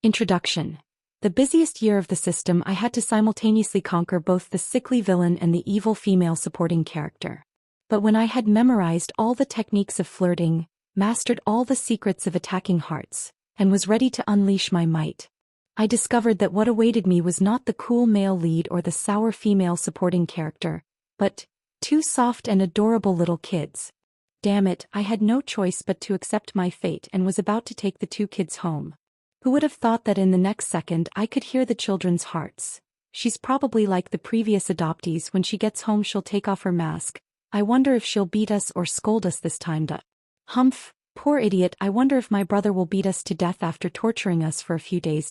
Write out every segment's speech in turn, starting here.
Introduction. The busiest year of the system, I had to simultaneously conquer both the sickly villain and the evil female supporting character. But when I had memorized all the techniques of flirting, mastered all the secrets of attacking hearts, and was ready to unleash my might, I discovered that what awaited me was not the cool male lead or the sour female supporting character, but two soft and adorable little kids. Damn it, I had no choice but to accept my fate and was about to take the two kids home. Who would have thought that in the next second I could hear the children's hearts? She's probably like the previous adoptees. When she gets home she'll take off her mask. I wonder if she'll beat us or scold us this time. Humph, poor idiot. I wonder if my brother will beat us to death after torturing us for a few days.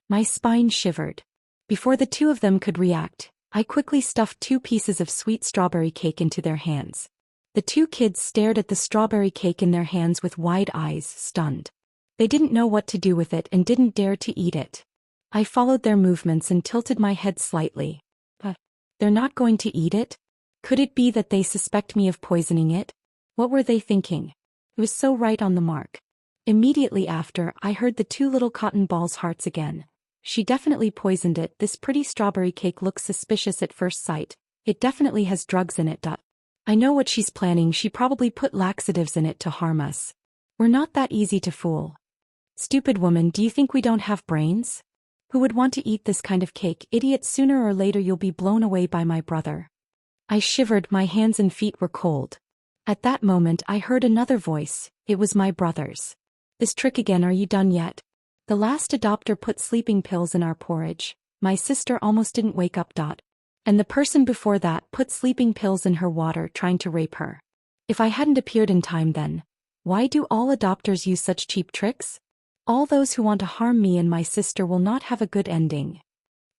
My spine shivered. Before the two of them could react, I quickly stuffed 2 pieces of sweet strawberry cake into their hands. The 2 kids stared at the strawberry cake in their hands with wide eyes, stunned. They didn't know what to do with it and didn't dare to eat it. I followed their movements and tilted my head slightly. They're not going to eat it? Could it be that they suspect me of poisoning it? What were they thinking? It was so right on the mark. Immediately after, I heard the 2 little cotton balls' hearts again. She definitely poisoned it. This pretty strawberry cake looks suspicious at first sight. It definitely has drugs in it. I know what she's planning. She probably put laxatives in it to harm us. We're not that easy to fool. Stupid woman, do you think we don't have brains? Who would want to eat this kind of cake? Idiot, sooner or later you'll be blown away by my brother. I shivered, my hands and feet were cold. At that moment I heard another voice. It was my brother's. This trick again, are you done yet? The last adopter put sleeping pills in our porridge. My sister almost didn't wake up. And the person before that put sleeping pills in her water, trying to rape her. If I hadn't appeared in time then, why do all adopters use such cheap tricks? All those who want to harm me and my sister will not have a good ending.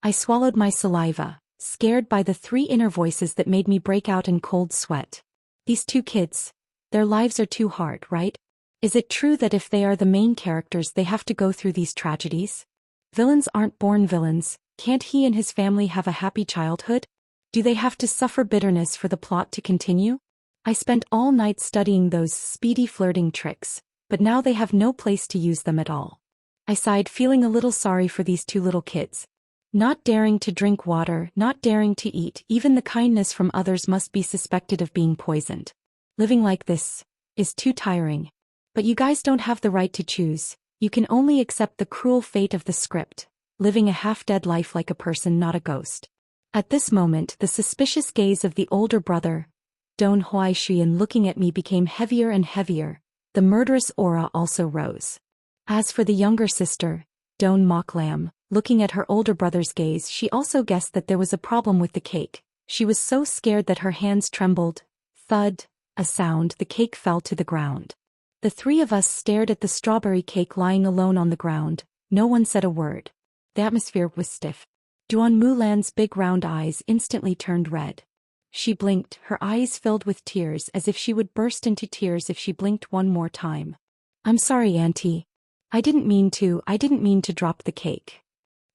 I swallowed my saliva, scared by the 3 inner voices that made me break out in cold sweat. These 2 kids, their lives are too hard, right? Is it true that if they are the main characters they have to go through these tragedies? Villains aren't born villains. Can't he and his family have a happy childhood? Do they have to suffer bitterness for the plot to continue? I spent all night studying those speedy flirting tricks, but now they have no place to use them at all. I sighed, feeling a little sorry for these 2 little kids. Not daring to drink water, not daring to eat, even the kindness from others must be suspected of being poisoned. Living like this is too tiring. But you guys don't have the right to choose. You can only accept the cruel fate of the script, living a half-dead life like a person, not a ghost. At this moment, the suspicious gaze of the older brother, Don Huaishian, looking at me became heavier and heavier. The murderous aura also rose. As for the younger sister, Don Moklam, looking at her older brother's gaze, she also guessed that there was a problem with the cake. She was so scared that her hands trembled. Thud, a sound, the cake fell to the ground. The 3 of us stared at the strawberry cake lying alone on the ground. No one said a word. The atmosphere was stiff. Duan Mulan's big round eyes instantly turned red. She blinked, her eyes filled with tears, as if she would burst into tears if she blinked one more time. I'm sorry, Auntie. I didn't mean to drop the cake.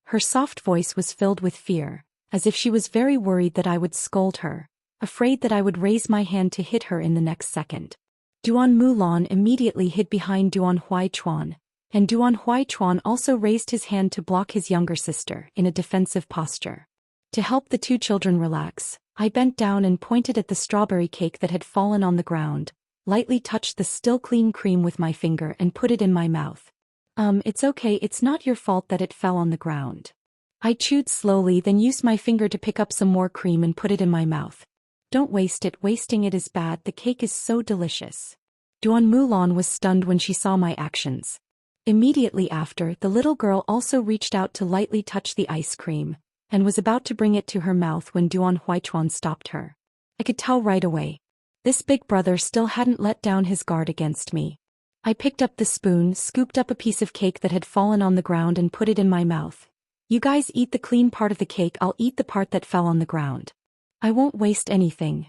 Her soft voice was filled with fear, as if she was very worried that I would scold her, afraid that I would raise my hand to hit her in the next second. Duan Mulan immediately hid behind Duan Huaichuan, and Duan Huaichuan also raised his hand to block his younger sister in a defensive posture. To help the 2 children relax, I bent down and pointed at the strawberry cake that had fallen on the ground, lightly touched the still clean cream with my finger and put it in my mouth. It's okay, it's not your fault that it fell on the ground. I chewed slowly, then used my finger to pick up some more cream and put it in my mouth. Don't waste it, wasting it is bad, the cake is so delicious. Duan Mulan was stunned when she saw my actions. Immediately after, the little girl also reached out to lightly touch the ice cream, and was about to bring it to her mouth when Duan Huaichuan stopped her. I could tell right away. This big brother still hadn't let down his guard against me. I picked up the spoon, scooped up a piece of cake that had fallen on the ground and put it in my mouth. You guys eat the clean part of the cake, I'll eat the part that fell on the ground. I won't waste anything.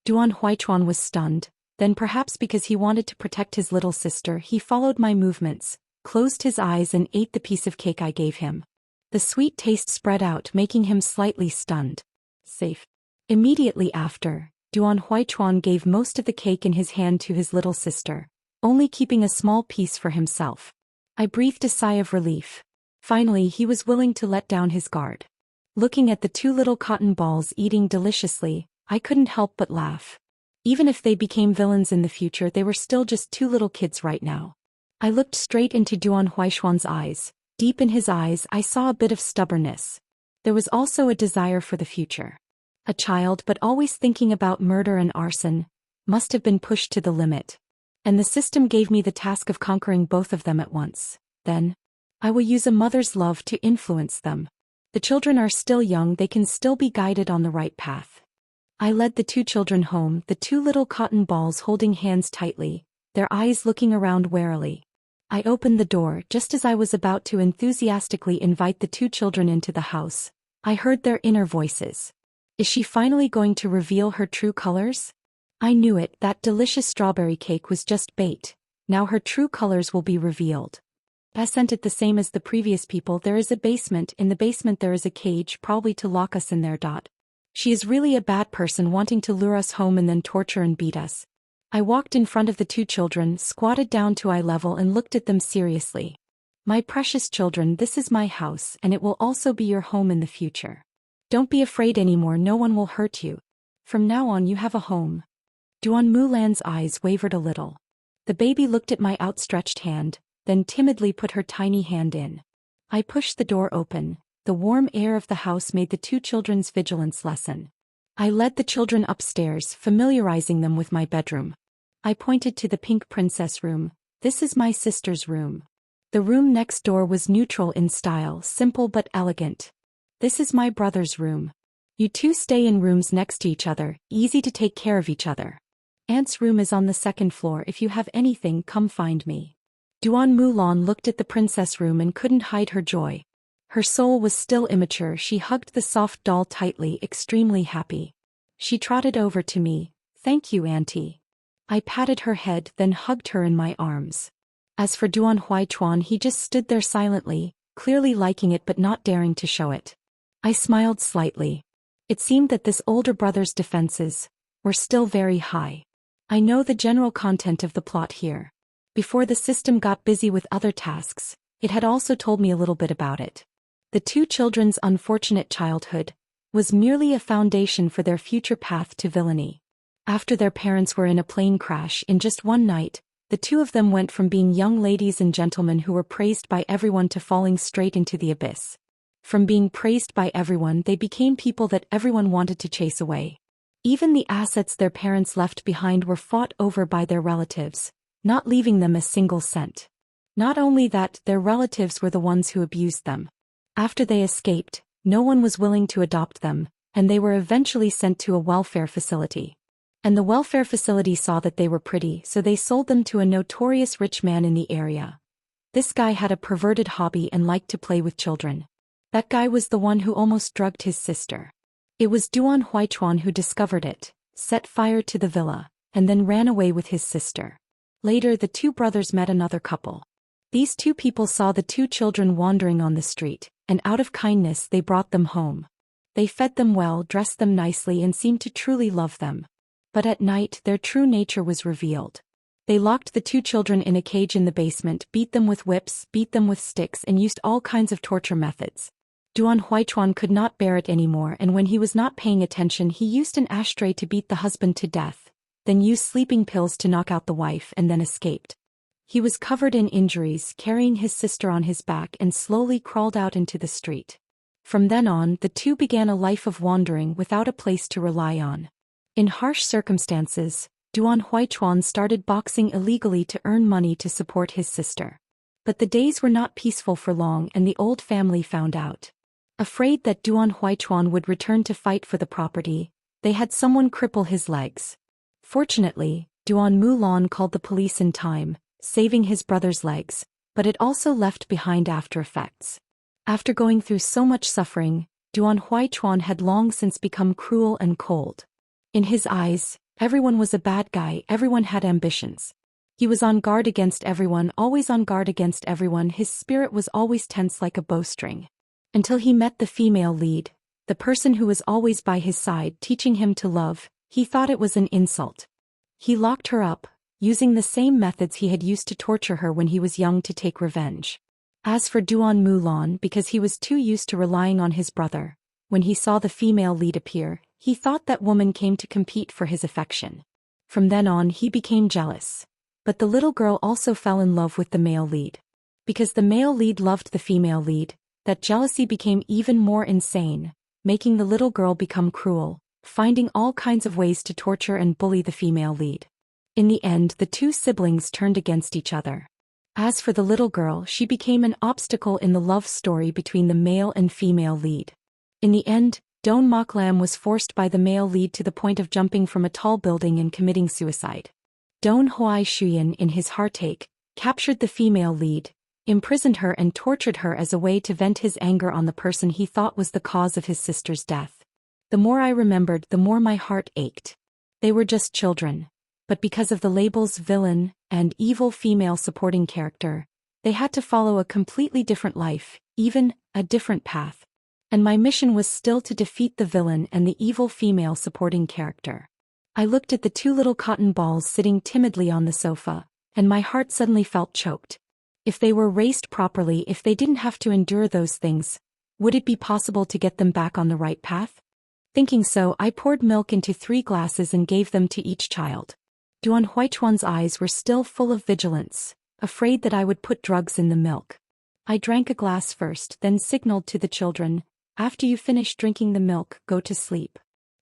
Duan Huaichuan was stunned, then perhaps because he wanted to protect his little sister, he followed my movements, closed his eyes and ate the piece of cake I gave him. The sweet taste spread out, making him slightly stunned. Safe. Immediately after, Duan Huaichuan gave most of the cake in his hand to his little sister, only keeping a small piece for himself. I breathed a sigh of relief. Finally, he was willing to let down his guard. Looking at the two little cotton balls eating deliciously, I couldn't help but laugh. Even if they became villains in the future, they were still just two little kids right now. I looked straight into Duan Huaishuan's eyes. Deep in his eyes, I saw a bit of stubbornness. There was also a desire for the future. A child, but always thinking about murder and arson, must have been pushed to the limit. And the system gave me the task of conquering both of them at once. Then, I will use a mother's love to influence them. The children are still young, they can still be guided on the right path. I led the two children home, the two little cotton balls holding hands tightly, their eyes looking around warily. I opened the door just as I was about to enthusiastically invite the two children into the house. I heard their inner voices. Is she finally going to reveal her true colors? I knew it, that delicious strawberry cake was just bait. Now her true colors will be revealed. I sent it the same as the previous people. There is a basement, in the basement there is a cage, probably to lock us in there. She is really a bad person wanting to lure us home and then torture and beat us. I walked in front of the two children, squatted down to eye level and looked at them seriously. My precious children, this is my house and it will also be your home in the future. Don't be afraid anymore, no one will hurt you. From now on you have a home. Duan Mulan's eyes wavered a little. The baby looked at my outstretched hand, then timidly put her tiny hand in. I pushed the door open. The warm air of the house made the two children's vigilance lessen. I led the children upstairs, familiarizing them with my bedroom. I pointed to the pink princess room. This is my sister's room. The room next door was neutral in style, simple but elegant. This is my brother's room. You two stay in rooms next to each other, easy to take care of each other. Aunt's room is on the second floor. If you have anything, come find me. Duan Mulan looked at the princess room and couldn't hide her joy. Her soul was still immature. She hugged the soft doll tightly, extremely happy. She trotted over to me. Thank you, Auntie. I patted her head, then hugged her in my arms. As for Duan Huaichuan, he just stood there silently, clearly liking it but not daring to show it. I smiled slightly. It seemed that this older brother's defenses were still very high. I know the general content of the plot here. Before the system got busy with other tasks, it had also told me a little bit about it. The two children's unfortunate childhood was merely a foundation for their future path to villainy. After their parents were in a plane crash in just one night, the two of them went from being young ladies and gentlemen who were praised by everyone to falling straight into the abyss. From being praised by everyone, they became people that everyone wanted to chase away. Even the assets their parents left behind were fought over by their relatives, not leaving them a single cent. Not only that, their relatives were the ones who abused them. After they escaped, no one was willing to adopt them, and they were eventually sent to a welfare facility. And the welfare facility saw that they were pretty, so they sold them to a notorious rich man in the area. This guy had a perverted hobby and liked to play with children. That guy was the one who almost drugged his sister. It was Duan Huaichuan who discovered it, set fire to the villa, and then ran away with his sister. Later, the two brothers met another couple. These two people saw the two children wandering on the street, and out of kindness they brought them home. They fed them well, dressed them nicely, and seemed to truly love them. But at night, their true nature was revealed. They locked the two children in a cage in the basement, beat them with whips, beat them with sticks, and used all kinds of torture methods. Duan Huaichuan could not bear it anymore, and when he was not paying attention, he used an ashtray to beat the husband to death, then used sleeping pills to knock out the wife, and then escaped. He was covered in injuries, carrying his sister on his back, and slowly crawled out into the street. From then on, the two began a life of wandering without a place to rely on. In harsh circumstances, Duan Huaichuan started boxing illegally to earn money to support his sister. But the days were not peaceful for long, and the old family found out. Afraid that Duan Huaichuan would return to fight for the property, they had someone cripple his legs. Fortunately, Duan Mulan called the police in time, saving his brother's legs, but it also left behind after effects. After going through so much suffering, Duan Huaichuan had long since become cruel and cold. In his eyes, everyone was a bad guy, everyone had ambitions. He was on guard against everyone, always on guard against everyone. His spirit was always tense like a bowstring. Until he met the female lead, the person who was always by his side teaching him to love. He thought it was an insult. He locked her up, using the same methods he had used to torture her when he was young to take revenge. As for Duan Mulan, because he was too used to relying on his brother, when he saw the female lead appear, he thought that woman came to compete for his affection. From then on he became jealous. But the little girl also fell in love with the male lead. Because the male lead loved the female lead, that jealousy became even more insane, making the little girl become cruel, finding all kinds of ways to torture and bully the female lead. In the end, the two siblings turned against each other. As for the little girl, she became an obstacle in the love story between the male and female lead. In the end, Don Mok Lam was forced by the male lead to the point of jumping from a tall building and committing suicide. Don Huai Shuyan, in his heartache, captured the female lead, imprisoned her and tortured her as a way to vent his anger on the person he thought was the cause of his sister's death. The more I remembered, the more my heart ached. They were just children. But because of the labels villain and evil female supporting character, they had to follow a completely different life, even a different path. And my mission was still to defeat the villain and the evil female supporting character. I looked at the two little cotton balls sitting timidly on the sofa, and my heart suddenly felt choked. If they were raised properly, if they didn't have to endure those things, would it be possible to get them back on the right path? Thinking so, I poured milk into 3 glasses and gave them to each child. Duan Huichuan's eyes were still full of vigilance, afraid that I would put drugs in the milk. I drank a glass first, then signaled to the children, "After you finish drinking the milk, go to sleep."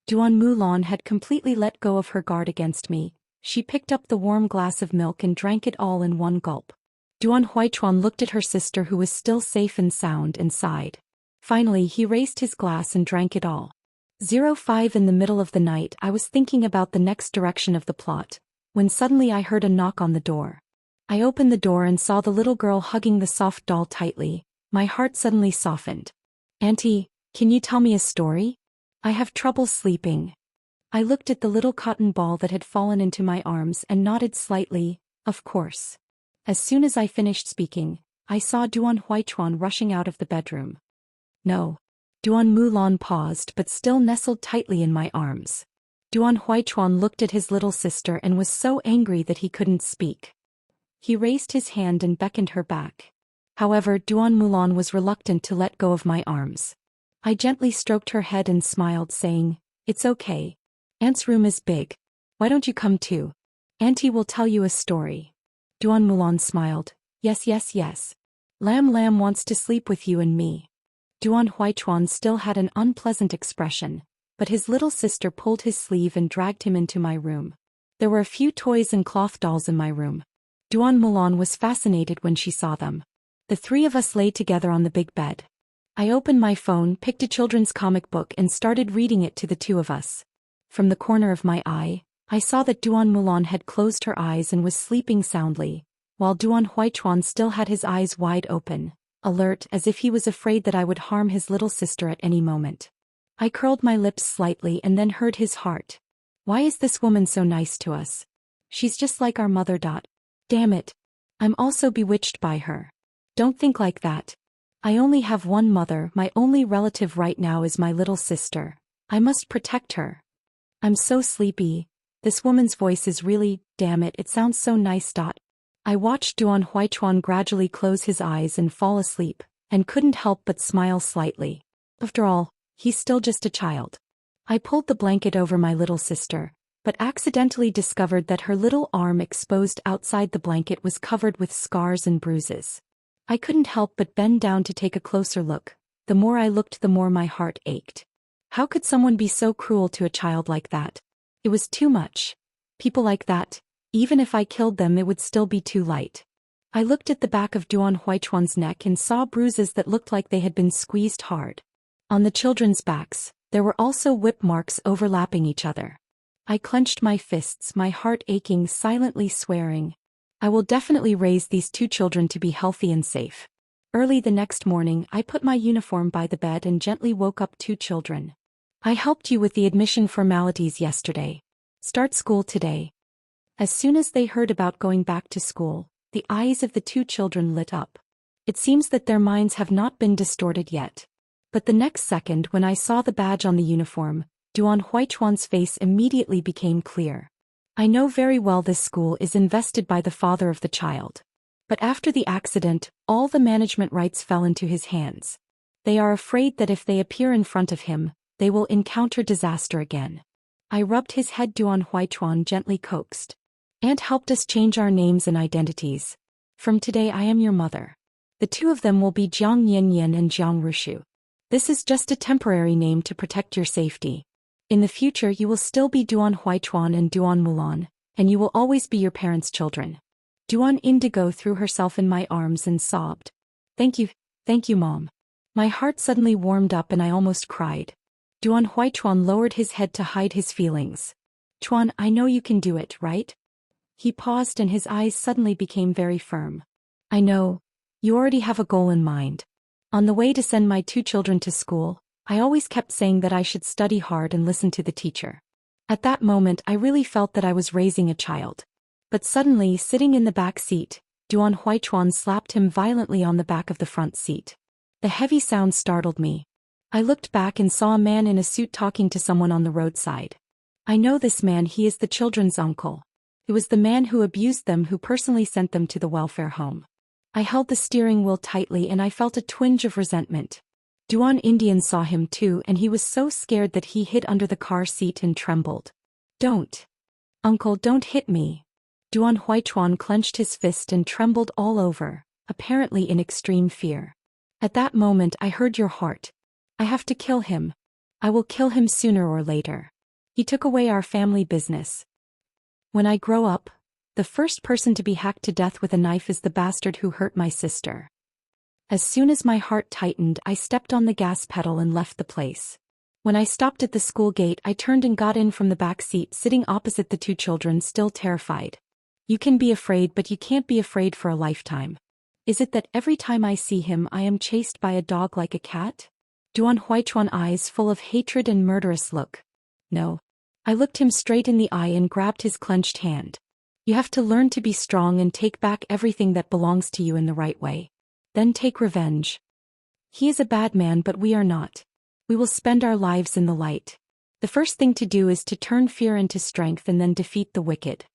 Duan Mulan had completely let go of her guard against me. She picked up the warm glass of milk and drank it all in one gulp. Duan Huichuan looked at her sister, who was still safe and sound, and sighed. Finally, he raised his glass and drank it all. 05 in the middle of the night, I was thinking about the next direction of the plot, when suddenly I heard a knock on the door. I opened the door and saw the little girl hugging the soft doll tightly. My heart suddenly softened. "Auntie, can you tell me a story? I have trouble sleeping." I looked at the little cotton ball that had fallen into my arms and nodded slightly, "Of course." As soon as I finished speaking, I saw Duan Huichuan rushing out of the bedroom. "No." Duan Mulan paused but still nestled tightly in my arms. Duan Huichuan looked at his little sister and was so angry that he couldn't speak. He raised his hand and beckoned her back. However, Duan Mulan was reluctant to let go of my arms. I gently stroked her head and smiled, saying, "It's okay. Aunt's room is big. Why don't you come too? Auntie will tell you a story." Duan Mulan smiled. Yes, yes, yes. Lam Lam wants to sleep with you and me." Duan Huichuan still had an unpleasant expression, but his little sister pulled his sleeve and dragged him into my room. There were a few toys and cloth dolls in my room. Duan Mulan was fascinated when she saw them. The 3 of us lay together on the big bed. I opened my phone, picked a children's comic book and started reading it to the 2 of us. From the corner of my eye, I saw that Duan Mulan had closed her eyes and was sleeping soundly, while Duan Huichuan still had his eyes wide open, alert as if he was afraid that I would harm his little sister at any moment. I curled my lips slightly and then heard his heart. "Why is this woman so nice to us? She's just like our mother. Damn it. I'm also bewitched by her." "Don't think like that. I only have one mother. My only relative right now is my little sister. I must protect her. I'm so sleepy. This woman's voice is really, damn it, it sounds so nice. I watched Duan Huichuan gradually close his eyes and fall asleep, and couldn't help but smile slightly. After all, he's still just a child. I pulled the blanket over my little sister, but accidentally discovered that her little arm exposed outside the blanket was covered with scars and bruises. I couldn't help but bend down to take a closer look. The more I looked, the more my heart ached. How could someone be so cruel to a child like that? It was too much. People like that, even if I killed them, it would still be too light. I looked at the back of Duan Huichuan's neck and saw bruises that looked like they had been squeezed hard. On the children's backs, there were also whip marks overlapping each other. I clenched my fists, my heart aching, silently swearing, "I will definitely raise these 2 children to be healthy and safe." Early the next morning, I put my uniform by the bed and gently woke up 2 children. "I helped you with the admission formalities yesterday. Start school today." As soon as they heard about going back to school, the eyes of the 2 children lit up. It seems that their minds have not been distorted yet. But the next second, when I saw the badge on the uniform, Duan Huichuan's face immediately became clear. "I know very well this school is invested by the father of the child. But after the accident, all the management rights fell into his hands. They are afraid that if they appear in front of him, they will encounter disaster again. I rubbed his head. Duan Huaichuan gently coaxed. Aunt helped us change our names and identities. From today I am your mother. The two of them will be Jiang Yanyan and Jiang Rushu. This is just a temporary name to protect your safety. In the future you will still be Duan Huaichuan and Duan Mulan, and you will always be your parents' children. Duan Indigo threw herself in my arms and sobbed. Thank you, Mom. My heart suddenly warmed up and I almost cried. Duan Huaichuan lowered his head to hide his feelings. Chuan, I know you can do it, right? He paused and his eyes suddenly became very firm. I know. You already have a goal in mind. On the way to send my two children to school, I always kept saying that I should study hard and listen to the teacher. At that moment I really felt that I was raising a child. But suddenly, sitting in the back seat, Duan Huaichuan slapped him violently on the back of the front seat. The heavy sound startled me. I looked back and saw a man in a suit talking to someone on the roadside. I know this man. He is the children's uncle. It was the man who abused them who personally sent them to the welfare home. I held the steering wheel tightly and I felt a twinge of resentment. Duan Indian saw him too and he was so scared that he hid under the car seat and trembled. Don't. Uncle, don't hit me. Duan Huaichuan clenched his fist and trembled all over, apparently in extreme fear. At that moment I heard your heart. I have to kill him. I will kill him sooner or later. He took away our family business. When I grow up, the first person to be hacked to death with a knife is the bastard who hurt my sister. As soon as my heart tightened, I stepped on the gas pedal and left the place. When I stopped at the school gate, I turned and got in from the back seat, sitting opposite the two children, still terrified. You can be afraid, but you can't be afraid for a lifetime. Is it that every time I see him I am chased by a dog like a cat? Duan Huaichuan eyes full of hatred and murderous look. No. I looked him straight in the eye and grabbed his clenched hand. You have to learn to be strong and take back everything that belongs to you in the right way. Then take revenge. He is a bad man, but we are not. We will spend our lives in the light. The first thing to do is to turn fear into strength and then defeat the wicked.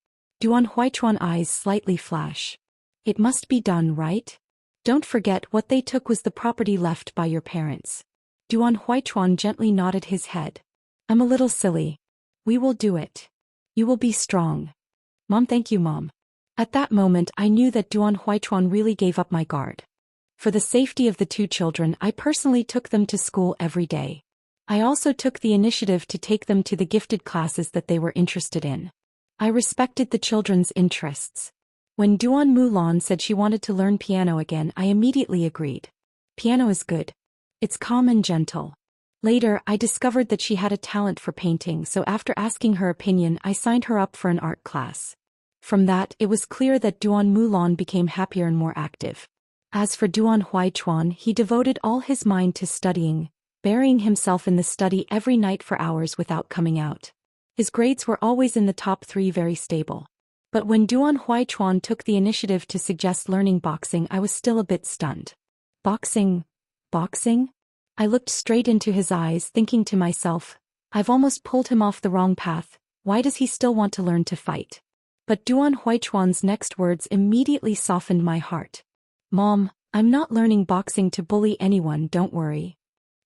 Duan Huaichuan eyes slightly flash. It must be done, right? Don't forget what they took was the property left by your parents. Duan Huaichuan gently nodded his head. I'm a little silly. We will do it. You will be strong. Mom, thank you, Mom. At that moment I knew that Duan Huaichuan really gave up my guard. For the safety of the two children, I personally took them to school every day. I also took the initiative to take them to the gifted classes that they were interested in. I respected the children's interests. When Duan Mulan said she wanted to learn piano again, I immediately agreed. Piano is good. It's calm and gentle. Later, I discovered that she had a talent for painting, so after asking her opinion, I signed her up for an art class. From that, it was clear that Duan Mulan became happier and more active. As for Duan Huaichuan, he devoted all his mind to studying, burying himself in the study every night for hours without coming out. His grades were always in the top 3, very stable. But when Duan Huaichuan took the initiative to suggest learning boxing, I was still a bit stunned. Boxing? Boxing? I looked straight into his eyes, thinking to myself, I've almost pulled him off the wrong path. Why does he still want to learn to fight? But Duan Huaichuan's next words immediately softened my heart. Mom, I'm not learning boxing to bully anyone, don't worry.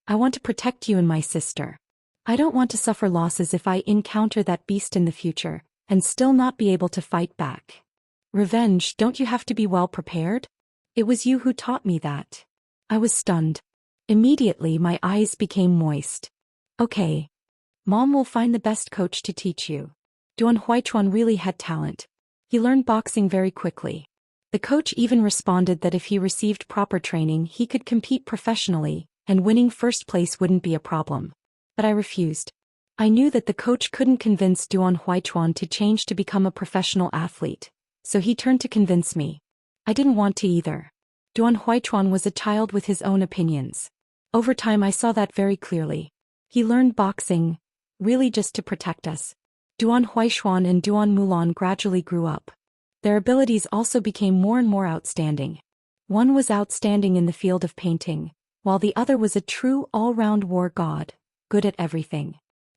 I want to protect you and my sister. I don't want to suffer losses if I encounter that beast in the future, and still not be able to fight back. Revenge, don't you have to be well prepared? It was you who taught me that. I was stunned. Immediately my eyes became moist. Okay. Mom will find the best coach to teach you. Duan Huaichuan really had talent. He learned boxing very quickly. The coach even responded that if he received proper training he could compete professionally, and winning first place wouldn't be a problem. But I refused. I knew that the coach couldn't convince Duan Huaichuan to change to become a professional athlete, so he turned to convince me. I didn't want to either. Duan Huaichuan was a child with his own opinions. Over time I saw that very clearly. He learned boxing, really just to protect us. Duan Huaichuan and Duan Mulan gradually grew up. Their abilities also became more and more outstanding. One was outstanding in the field of painting, while the other was a true all-round war god, good at everything.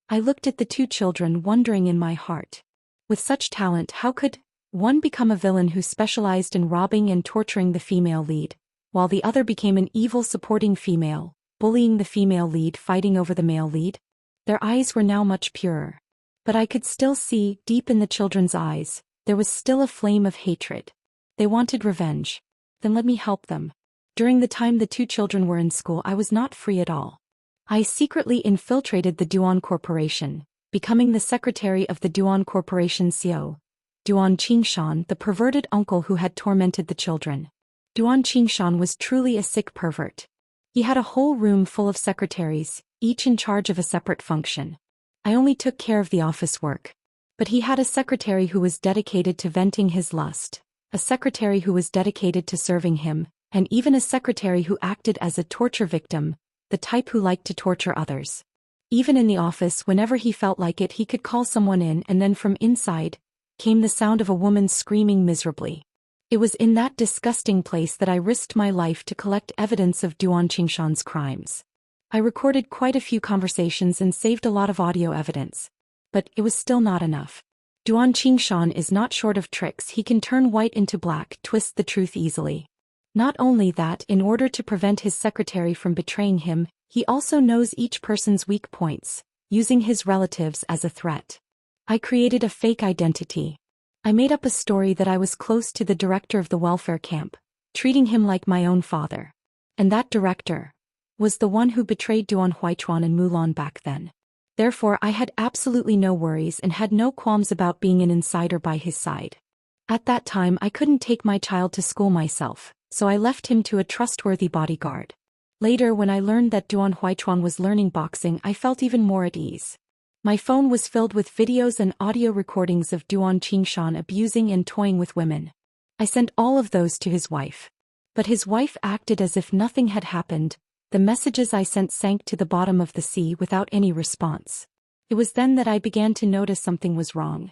I looked at the two children wondering in my heart. With such talent, how could one become a villain who specialized in robbing and torturing the female lead, while the other became an evil supporting female, bullying the female lead, fighting over the male lead. Their eyes were now much purer. But I could still see, deep in the children's eyes, there was still a flame of hatred. They wanted revenge. Then let me help them. During the time the two children were in school, I was not free at all. I secretly infiltrated the Duan Corporation, becoming the secretary of the Duan Corporation CEO, Duan Qingshan, the perverted uncle who had tormented the children. Duan Qingshan was truly a sick pervert. He had a whole room full of secretaries, each in charge of a separate function. I only took care of the office work. But he had a secretary who was dedicated to venting his lust, a secretary who was dedicated to serving him, and even a secretary who acted as a torture victim, the type who liked to torture others. Even in the office, whenever he felt like it, he could call someone in, and then from inside came the sound of a woman screaming miserably. It was in that disgusting place that I risked my life to collect evidence of Duan Qingshan's crimes. I recorded quite a few conversations and saved a lot of audio evidence. But it was still not enough. Duan Qingshan is not short of tricks. He can turn white into black, twist the truth easily. Not only that, in order to prevent his secretary from betraying him, he also knows each person's weak points, using his relatives as a threat. I created a fake identity. I made up a story that I was close to the director of the welfare camp, treating him like my own father. And that director was the one who betrayed Duan Huichuan and Mulan back then. Therefore, I had absolutely no worries and had no qualms about being an insider by his side. At that time, I couldn't take my child to school myself, so I left him to a trustworthy bodyguard. Later, when I learned that Duan Huichuan was learning boxing, I felt even more at ease. My phone was filled with videos and audio recordings of Duan Qingshan abusing and toying with women. I sent all of those to his wife. But his wife acted as if nothing had happened. The messages I sent sank to the bottom of the sea without any response. It was then that I began to notice something was wrong.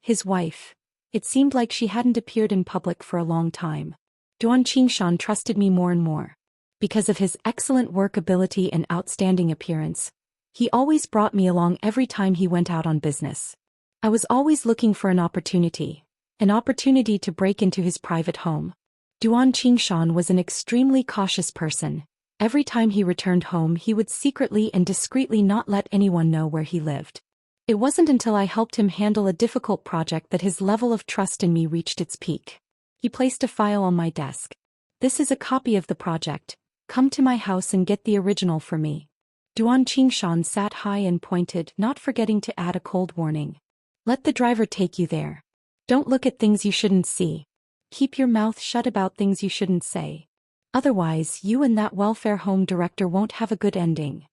His wife. It seemed like she hadn't appeared in public for a long time. Duan Qingshan trusted me more and more. Because of his excellent work ability and outstanding appearance, he always brought me along every time he went out on business. I was always looking for an opportunity to break into his private home. Duan Qingshan was an extremely cautious person. Every time he returned home, he would secretly and discreetly not let anyone know where he lived. It wasn't until I helped him handle a difficult project that his level of trust in me reached its peak. He placed a file on my desk. "This is a copy of the project. Come to my house and get the original for me." Duan Qingshan sat high and pointed, not forgetting to add a cold warning. "Let the driver take you there. Don't look at things you shouldn't see. Keep your mouth shut about things you shouldn't say. Otherwise, you and that welfare home director won't have a good ending."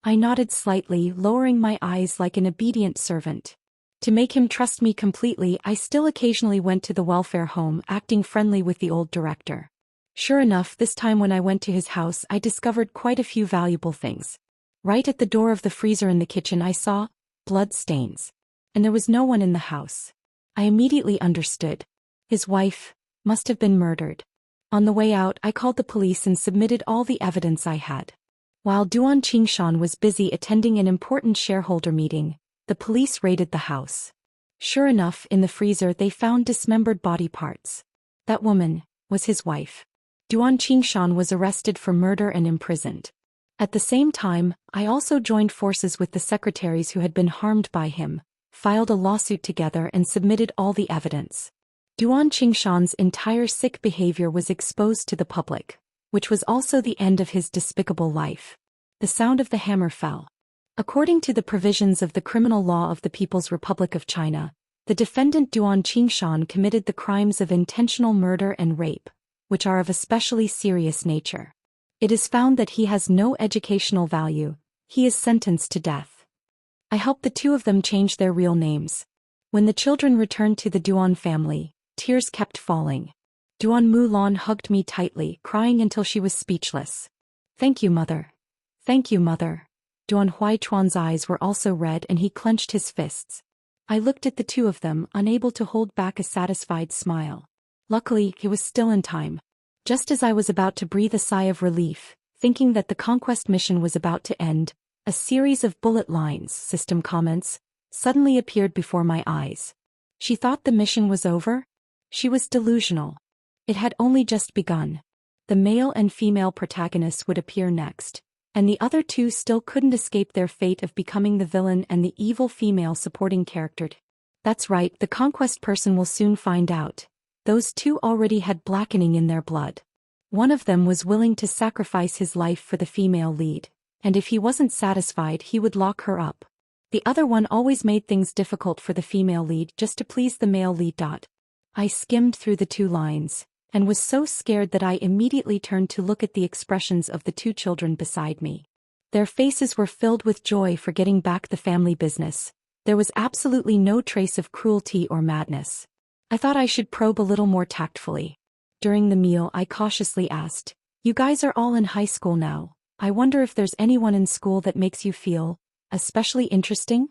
I nodded slightly, lowering my eyes like an obedient servant. To make him trust me completely, I still occasionally went to the welfare home, acting friendly with the old director. Sure enough, this time when I went to his house, I discovered quite a few valuable things. Right at the door of the freezer in the kitchen, I saw blood stains. And there was no one in the house. I immediately understood. His wife must have been murdered. On the way out, I called the police and submitted all the evidence I had. While Duan Qingshan was busy attending an important shareholder meeting, the police raided the house. Sure enough, in the freezer they found dismembered body parts. That woman was his wife. Duan Qingshan was arrested for murder and imprisoned. At the same time, I also joined forces with the secretaries who had been harmed by him, filed a lawsuit together and submitted all the evidence. Duan Qingshan's entire sick behavior was exposed to the public, which was also the end of his despicable life. The sound of the hammer fell. According to the provisions of the criminal law of the People's Republic of China, the defendant Duan Qingshan committed the crimes of intentional murder and rape, which are of especially serious nature. It is found that he has no educational value. He is sentenced to death. I helped the two of them change their real names. When the children returned to the Duan family, tears kept falling. Duan Mulan hugged me tightly, crying until she was speechless. "Thank you, mother. Thank you, mother." Duan Huichuan's eyes were also red and he clenched his fists. I looked at the two of them, unable to hold back a satisfied smile. Luckily, it was still in time. Just as I was about to breathe a sigh of relief, thinking that the conquest mission was about to end, a series of bullet lines, system comments, suddenly appeared before my eyes. She thought the mission was over? She was delusional. It had only just begun. The male and female protagonists would appear next, and the other two still couldn't escape their fate of becoming the villain and the evil female supporting character. That's right, the conquest person will soon find out. Those two already had blackening in their blood. One of them was willing to sacrifice his life for the female lead, and if he wasn't satisfied he would lock her up. The other one always made things difficult for the female lead just to please the male lead. I skimmed through the 2 lines, and was so scared that I immediately turned to look at the expressions of the 2 children beside me. Their faces were filled with joy for getting back the family business. There was absolutely no trace of cruelty or madness. I thought I should probe a little more tactfully. During the meal I cautiously asked, "You guys are all in high school now. I wonder if there's anyone in school that makes you feel especially interesting?"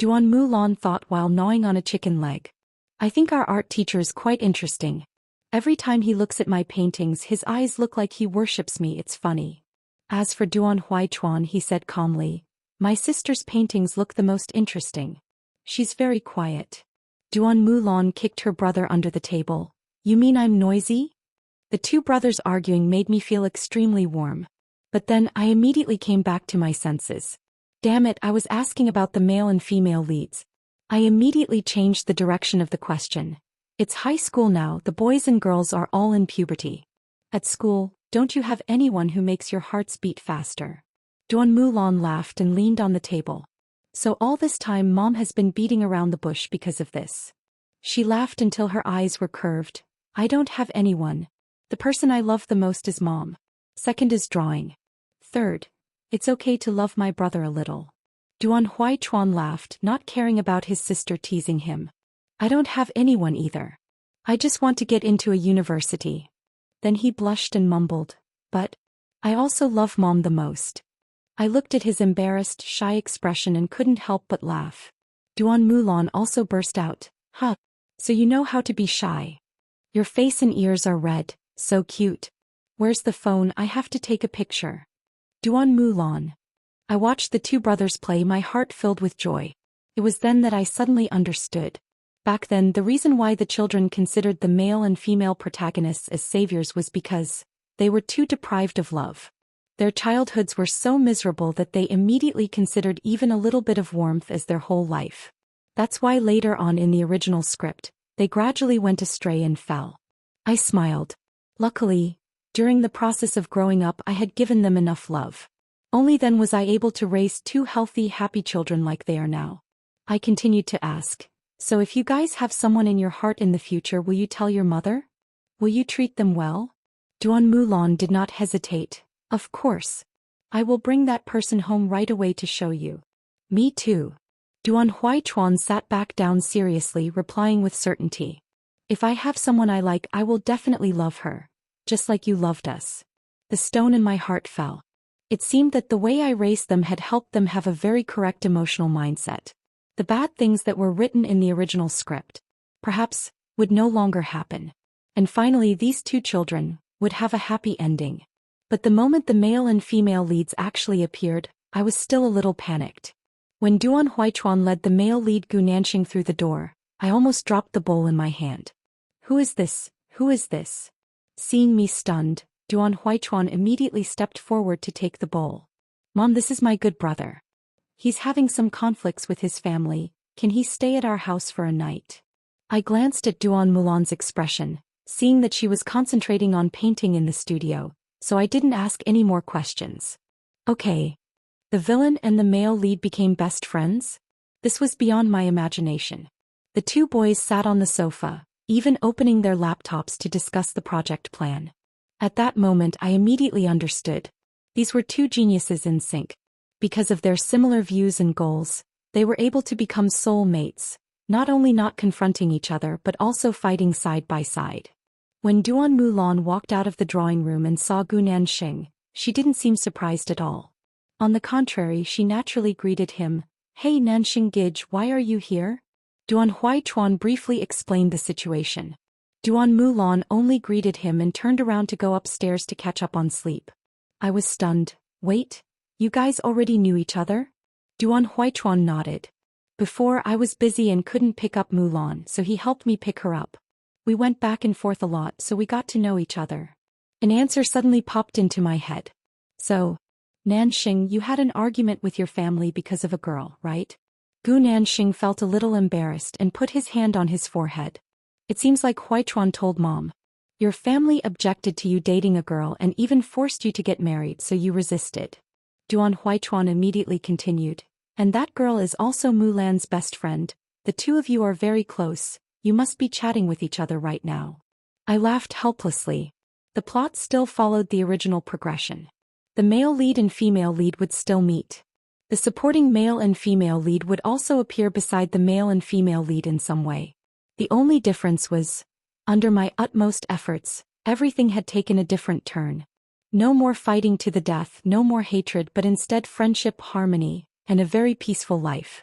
Duan Mulan thought while gnawing on a chicken leg. "I think our art teacher is quite interesting. Every time he looks at my paintings his eyes look like he worships me, it's funny." As for Duan Huichuan, he said calmly, "My sister's paintings look the most interesting. She's very quiet." Duan Mulan kicked her brother under the table. "You mean I'm noisy?" The 2 brothers arguing made me feel extremely warm. But then I immediately came back to my senses. Damn it, I was asking about the male and female leads. I immediately changed the direction of the question. It's high school now, the boys and girls are all in puberty. At school, don't you have anyone who makes your hearts beat faster? Duan Mulan laughed and leaned on the table. So all this time Mom has been beating around the bush because of this. She laughed until her eyes were curved. I don't have anyone. The person I love the most is Mom. Second is drawing. Third, it's okay to love my brother a little. Duan Huichuan laughed, not caring about his sister teasing him. I don't have anyone either. I just want to get into a university. Then he blushed and mumbled, but I also love Mom the most. I looked at his embarrassed, shy expression and couldn't help but laugh. Duan Mulan also burst out, "Huh, so you know how to be shy. Your face and ears are red, so cute. Where's the phone? I have to take a picture." Duan Mulan. I watched the 2 brothers play, my heart filled with joy. It was then that I suddenly understood. Back then, the reason why the children considered the male and female protagonists as saviors was because they were too deprived of love. Their childhoods were so miserable that they immediately considered even a little bit of warmth as their whole life. That's why later on in the original script, they gradually went astray and fell. I smiled. Luckily, during the process of growing up I had given them enough love. Only then was I able to raise 2 healthy, happy children like they are now. I continued to ask, "So if you guys have someone in your heart in the future, will you tell your mother? Will you treat them well?" Duan Mulan did not hesitate. "Of course. I will bring that person home right away to show you." "Me too." Duan Huichuan sat back down seriously, replying with certainty. "If I have someone I like, I will definitely love her, just like you loved us." The stone in my heart fell. It seemed that the way I raised them had helped them have a very correct emotional mindset. The bad things that were written in the original script, perhaps, would no longer happen. And finally these 2 children would have a happy ending. But the moment the male and female leads actually appeared, I was still a little panicked. When Duan Huichuan led the male lead Gu Nanxing through the door, I almost dropped the bowl in my hand. "Who is this? Who is this?" Seeing me stunned, Duan Huichuan immediately stepped forward to take the bowl. "Mom, this is my good brother. He's having some conflicts with his family. Can he stay at our house for a night?" I glanced at Duan Mulan's expression, seeing that she was concentrating on painting in the studio, so I didn't ask any more questions. Okay. The villain and the male lead became best friends? This was beyond my imagination. The 2 boys sat on the sofa, even opening their laptops to discuss the project plan. At that moment I immediately understood. These were 2 geniuses in sync. Because of their similar views and goals, they were able to become soul mates, not only not confronting each other but also fighting side by side. When Duan Mulan walked out of the drawing room and saw Gu Nanxing, she didn't seem surprised at all. On the contrary, she naturally greeted him. "Hey Nanxing Gij, why are you here?" Duan Huichuan briefly explained the situation. Duan Mulan only greeted him and turned around to go upstairs to catch up on sleep. I was stunned. "Wait? You guys already knew each other?" Duan Huichuan nodded. "Before I was busy and couldn't pick up Mulan, so he helped me pick her up. We went back and forth a lot so we got to know each other. An answer suddenly popped into my head. So, Nanxing, you had an argument with your family because of a girl, right? Gu Nanxing felt a little embarrassed and put his hand on his forehead. It seems like Huichuan told Mom. Your family objected to you dating a girl and even forced you to get married, so you resisted. Duan Huichuan immediately continued. And that girl is also Mulan's best friend. The two of you are very close. You must be chatting with each other right now. I laughed helplessly. The plot still followed the original progression. The male lead and female lead would still meet. The supporting male and female lead would also appear beside the male and female lead in some way. The only difference was, under my utmost efforts, everything had taken a different turn. No more fighting to the death, no more hatred, but instead friendship, harmony, and a very peaceful life.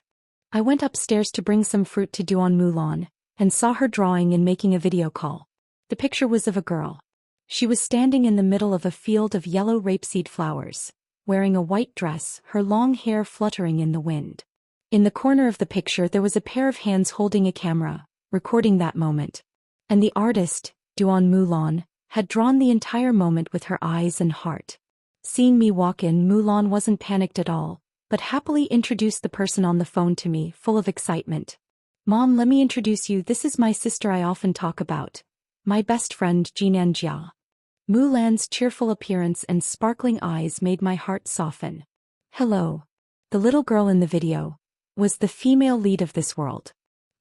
I went upstairs to bring some fruit to Duan Mulan, and saw her drawing and making a video call. The picture was of a girl. She was standing in the middle of a field of yellow rapeseed flowers, wearing a white dress, her long hair fluttering in the wind. In the corner of the picture there was a pair of hands holding a camera, recording that moment. And the artist, Duan Mulan, had drawn the entire moment with her eyes and heart. Seeing me walk in, Mulan wasn't panicked at all, but happily introduced the person on the phone to me, full of excitement. Mom, let me introduce you, this is my sister I often talk about. My best friend, Jinan Jia. Mulan's cheerful appearance and sparkling eyes made my heart soften. Hello. The little girl in the video was the female lead of this world.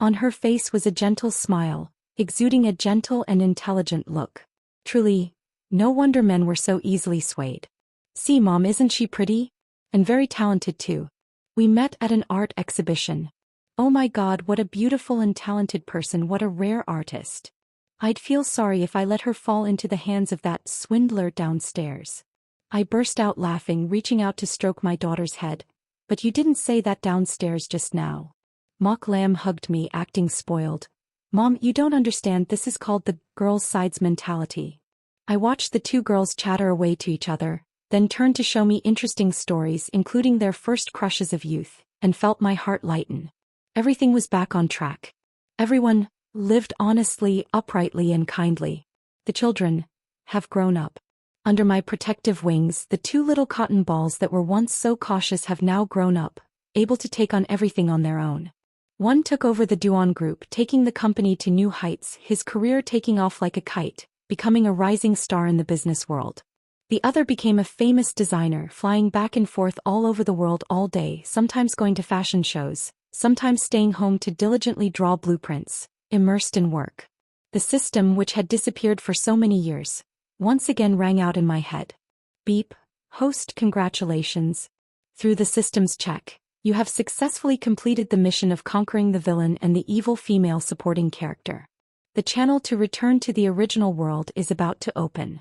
On her face was a gentle smile, exuding a gentle and intelligent look. Truly, no wonder men were so easily swayed. See, Mom, isn't she pretty? And very talented too. We met at an art exhibition. Oh my God, what a beautiful and talented person, what a rare artist. I'd feel sorry if I let her fall into the hands of that swindler downstairs. I burst out laughing, reaching out to stroke my daughter's head. But you didn't say that downstairs just now. Mok Lam hugged me, acting spoiled. Mom, you don't understand, this is called the girls' sides mentality. I watched the two girls chatter away to each other, then turned to show me interesting stories including their first crushes of youth, and felt my heart lighten. Everything was back on track. Everyone lived honestly, uprightly and kindly. The children have grown up. Under my protective wings, the two little cotton balls that were once so cautious have now grown up, able to take on everything on their own. One took over the Duan group, taking the company to new heights, his career taking off like a kite, becoming a rising star in the business world. The other became a famous designer, flying back and forth all over the world all day, sometimes going to fashion shows, sometimes staying home to diligently draw blueprints, immersed in work. The system, which had disappeared for so many years, once again rang out in my head. Beep, host, congratulations. Through the system's check, you have successfully completed the mission of conquering the villain and the evil female supporting character. The channel to return to the original world is about to open.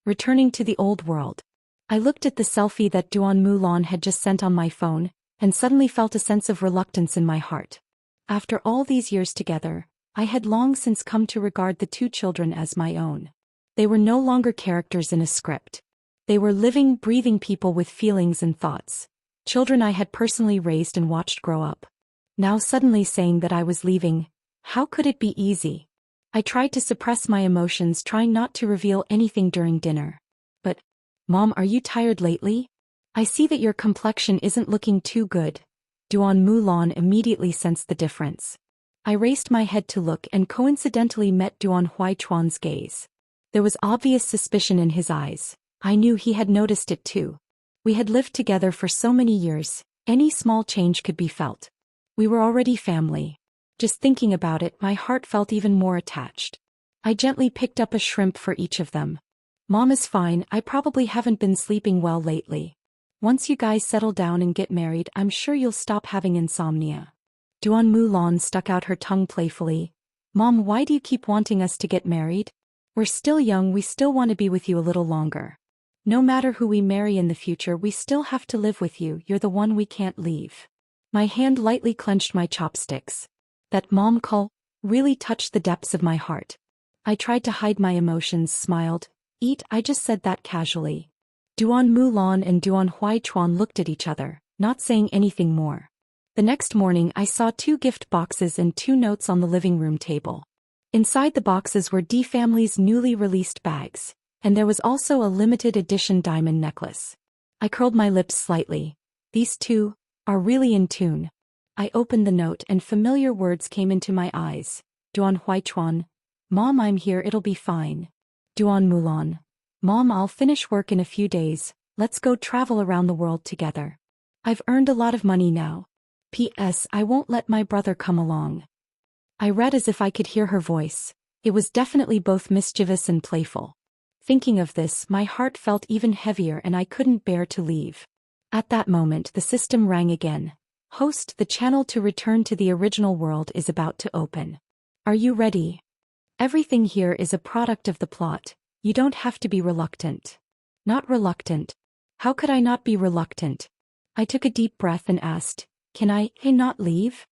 Returning to the old world. I looked at the selfie that Duan Mulan had just sent on my phone, and suddenly felt a sense of reluctance in my heart. After all these years together, I had long since come to regard the two children as my own. They were no longer characters in a script. They were living, breathing people with feelings and thoughts. Children I had personally raised and watched grow up. Now suddenly saying that I was leaving, how could it be easy? I tried to suppress my emotions, trying not to reveal anything during dinner. But, Mom, are you tired lately? I see that your complexion isn't looking too good. Duan Mulan immediately sensed the difference. I raised my head to look and coincidentally met Duan Huichuan's gaze. There was obvious suspicion in his eyes. I knew he had noticed it too. We had lived together for so many years, any small change could be felt. We were already family. Just thinking about it, my heart felt even more attached. I gently picked up a shrimp for each of them. Mom is fine, I probably haven't been sleeping well lately. Once you guys settle down and get married, I'm sure you'll stop having insomnia. Duan Mulan stuck out her tongue playfully. Mom, why do you keep wanting us to get married? We're still young, we still want to be with you a little longer. No matter who we marry in the future, we still have to live with you, you're the one we can't leave. My hand lightly clenched my chopsticks. That mom call really touched the depths of my heart. I tried to hide my emotions, smiled. Eat, I just said that casually. Duan Mulan and Duan Huichuan looked at each other, not saying anything more. The next morning I saw 2 gift boxes and 2 notes on the living room table. Inside the boxes were D Family's newly released bags, and there was also a limited edition diamond necklace. I curled my lips slightly. These two are really in tune. I opened the note and familiar words came into my eyes. Duan Huichuan. Mom, I'm here, it'll be fine. Duan Mulan. Mom, I'll finish work in a few days, let's go travel around the world together. I've earned a lot of money now. P.S. I won't let my brother come along. I read as if I could hear her voice. It was definitely both mischievous and playful. Thinking of this, my heart felt even heavier and I couldn't bear to leave. At that moment, the system rang again. Host, the channel to return to the original world is about to open. Are you ready? Everything here is a product of the plot. You don't have to be reluctant. Not reluctant. How could I not be reluctant? I took a deep breath and asked, can I not leave?